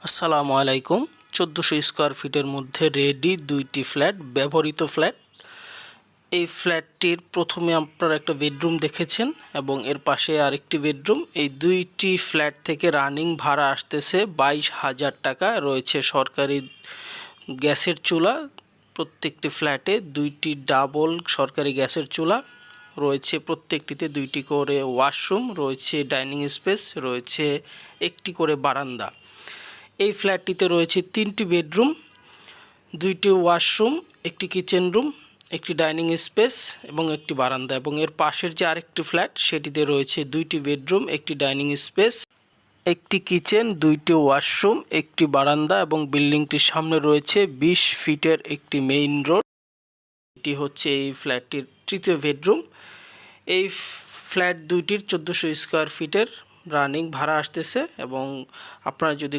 আসসালামু আলাইকুম। ১৪০০ স্কোয়ার ফিটের মধ্যে রেডি ২টি ফ্ল্যাট, ব্যবহৃত ফ্ল্যাট। এই ফ্ল্যাটটির প্রথমে আপনারা একটা বেডরুম দেখেছেন এবং এর পাশে আরেকটি বেডরুম। এই দুইটি ফ্ল্যাট থেকে রানিং ভাড়া আসতেছে ২২,০০০ টাকা। রয়েছে সরকারি গ্যাসের চুলা। প্রত্যেকটি ফ্ল্যাটে দুইটি ডাবল সরকারি গ্যাসের চুলা রয়েছে, প্রত্যেকটিতে দুইটি করে ওয়াশরুম রয়েছে, ডাইনিং স্পেস রয়েছে, একটি করে বারান্দা। এই ফ্ল্যাটটিতে রয়েছে 3টি বেডরুম, 2টি ওয়াশরুম, একটি কিচেন রুম, একটি ডাইনিং স্পেস এবং একটি বারান্দা। এবং এর পাশের যে আরেকটি ফ্ল্যাট সেটিতে রয়েছে 2টি বেডরুম, একটি ডাইনিং স্পেস, একটি কিচেন, 2টি ওয়াশরুম, একটি বারান্দা এবং বিল্ডিংটির সামনে রয়েছে 20 ফিটের একটি মেইন রোড। এটি হচ্ছে এই ফ্ল্যাটটির তৃতীয় বেডরুম। এই ফ্ল্যাট দুইটির ১৪০০ স্কোয়ার ফিটের রানিং ভাড়া আসতেছে এবং আপনারা যদি